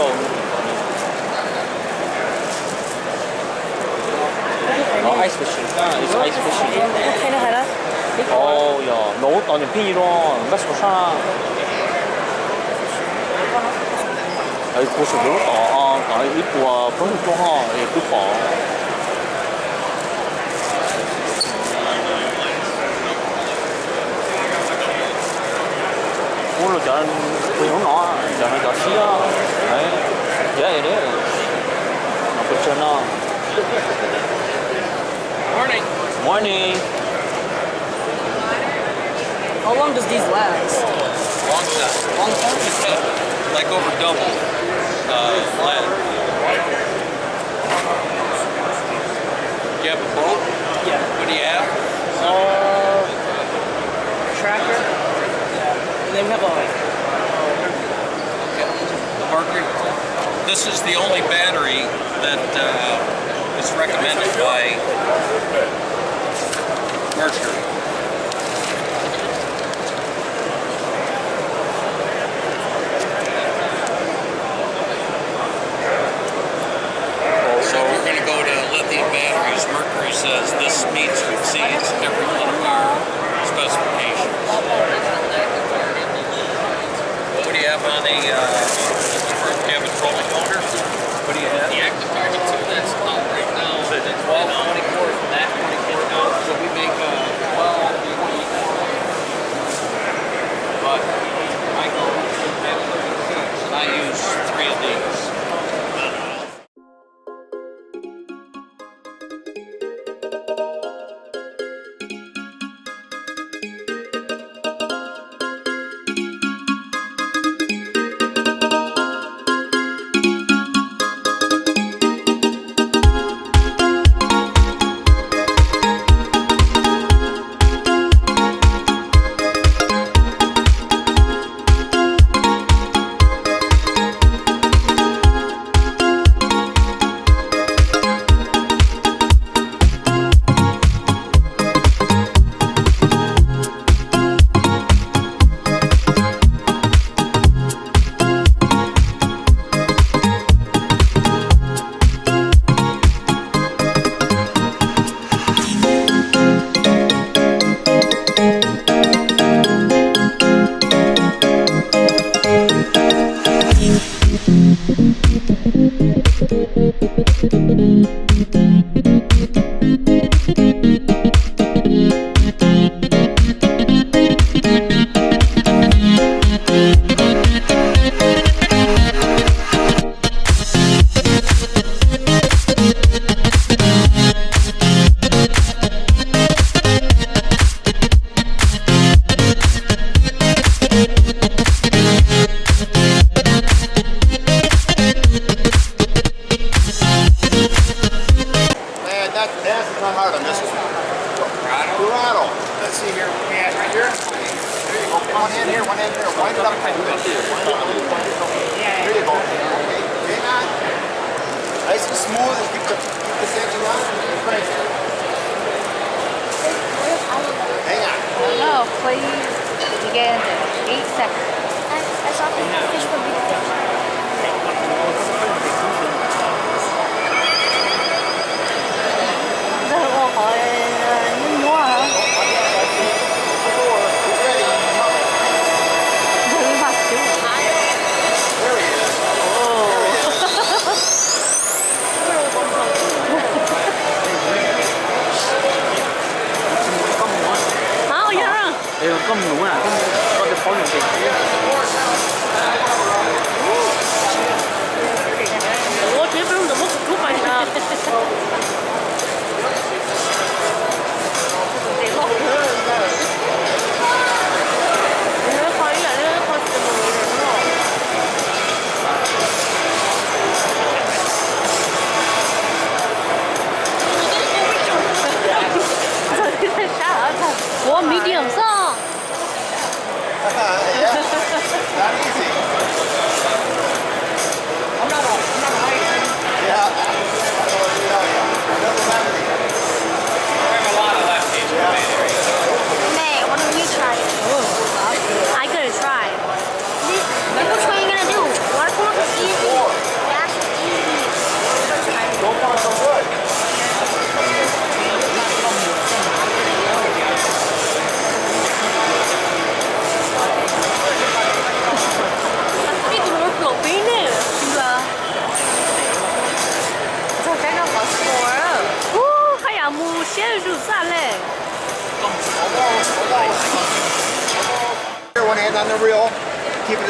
高咁嘅情況咧。哦，ice fishing，係 ice fishing。睇啦係啦。哦呀，冇當然偏咯，唔得錯啥。係故事好大啊，但係呢部啊本身裝下亦都薄。我就不用拿，就那叫吃啊，哎，yeah it is，那不真啊。Morning. Morning. How long does these last? Long time. Long time? Like over double. Lead. You have a boat? Yeah. What do you have? Tracker. Yeah. And then we have a Mercury. This is the only battery that is recommended by Mercury. So we're going to go to lithium batteries. Mercury says this meets or exceeds every one of our specifications. What do you have on the, do you have a trolling motor? What do you have? The active target 2, that's out right now. So the 12, 24 from that 24 down. So we make 12, 24. But I go at 36 and I use 3 of these.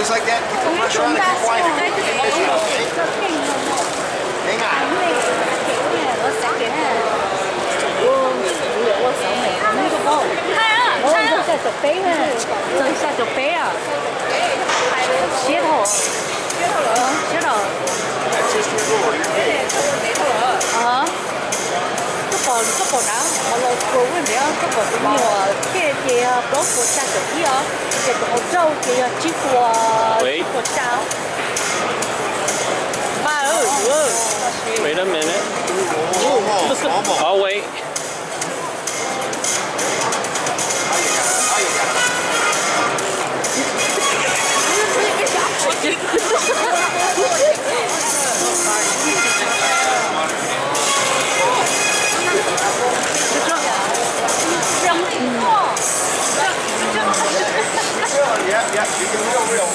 just like that. Keep the pressure on it. Keep winding. Hang on. That's just your door. You're paid. Tốc độ nào mà lâu cố với mẹ tốc độ nhiều kia kia đó của cha tự kia cái đồ trâu kia chỉ của cháu ba ơi Wait a minute. Almost. Almost. I'll wait. Yeah, yeah, you can real.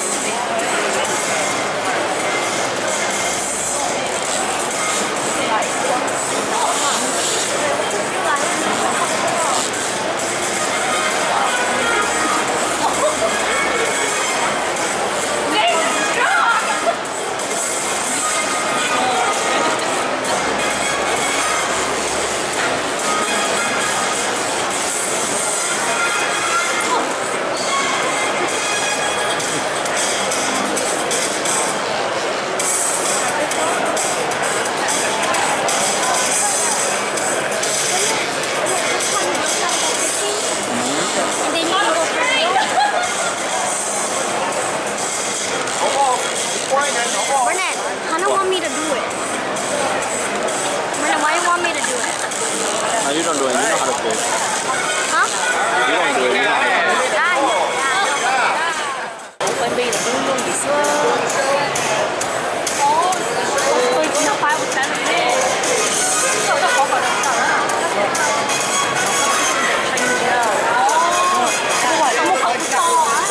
Bernard, I don't want me to do it. Bernard, why do you want me to do it? No, you don't do it. You know how to fish. Huh? You don't do it. You know how to fish. Quên bi là luôn luôn bị xưa. Tôi chỉ học 5 sáng rồi nè. Sao nó có khỏi được sao đó? Thành chưa? Không phải không có to á.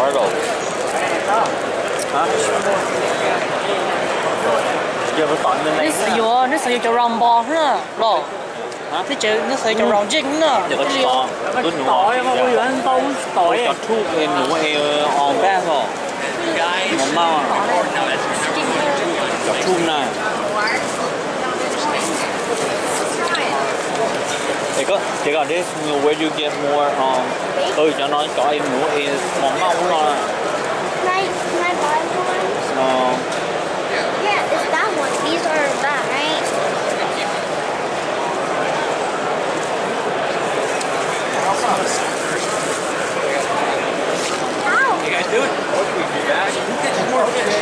Margo. Hả? Giờ phải chọn bên này. nó sử dụng cho rong bò nữa rồi nó sử dụng cho rong chính nữa Giờ có chọn. Tôi nhủ. tỏi mà bây giờ anh tông tỏi Có thu em nhủ em on back rồi. Một mau à. Có thu này. Thì có this where you get more cho nó có em nhủ em một mau rồi. Can I buy one? Yeah, it's that one. These are that, right? Ow! You guys do it? More fish.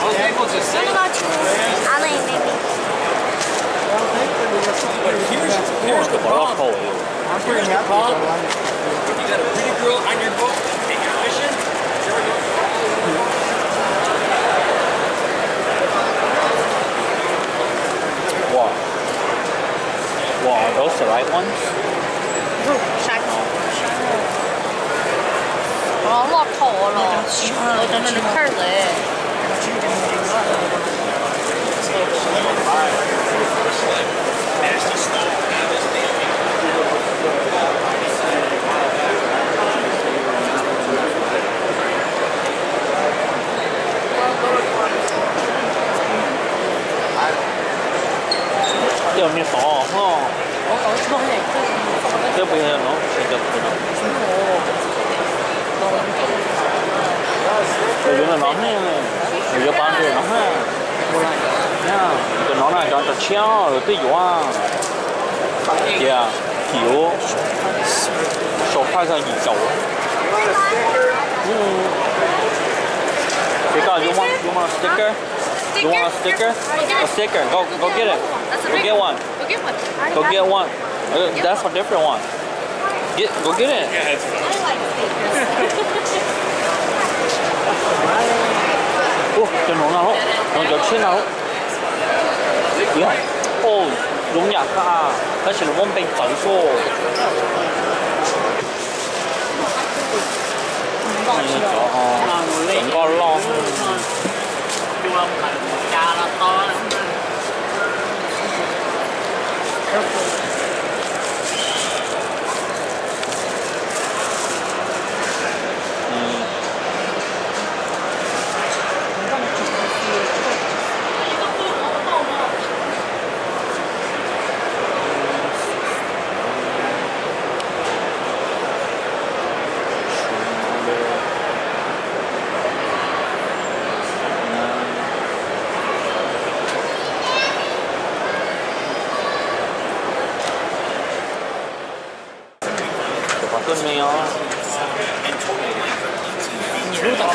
Most people just say. What about you? Ali, maybe. But here's the problem. I'm pretty happy with the one. You got a pretty girl on your boat and you're fishing. There we go. Wow, are those the right ones? nó lọt thổ rồi ở cho nên nó khơi rồi Giờ như to ha. Chứ bây giờ nó sẽ được cái nào. Bây giờ nó này, bây giờ bán rồi nó ha. Nha, cái nó này cho treo rồi tới gió. Yeah, kiểu, sọc 拍個熱酒。Because you want a sticker? You want a sticker? A sticker. Go get it. Go get one. Go get one. Go get one. That's a different one. Go get it. Cho nó nào? Nó cho trên nào? Yeah. Oh, đúng nhỉ? Cái gì nó muốn bị tẩu số? Đừng có lo.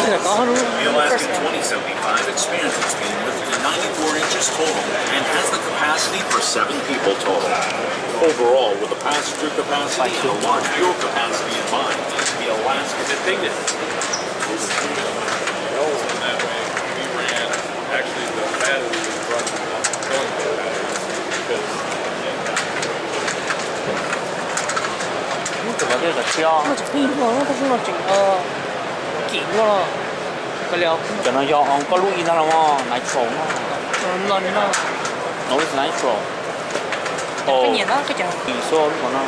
The Alaskan 2075 expands its beam width to 94 inches total and has the capacity for 7 people total. Overall, with the passenger capacity and a large fuel capacity in mind, the Alaskan Infinity. That way, we ran, actually the battery was running off the filling battery because cái là cho nó chụp hình rồi nó không là chỉnh kỹ quá cái liệu cho nó do ông có lúc gì đâu mà nitro lần nó nó là nitro cái gì đó cái chừng số của nó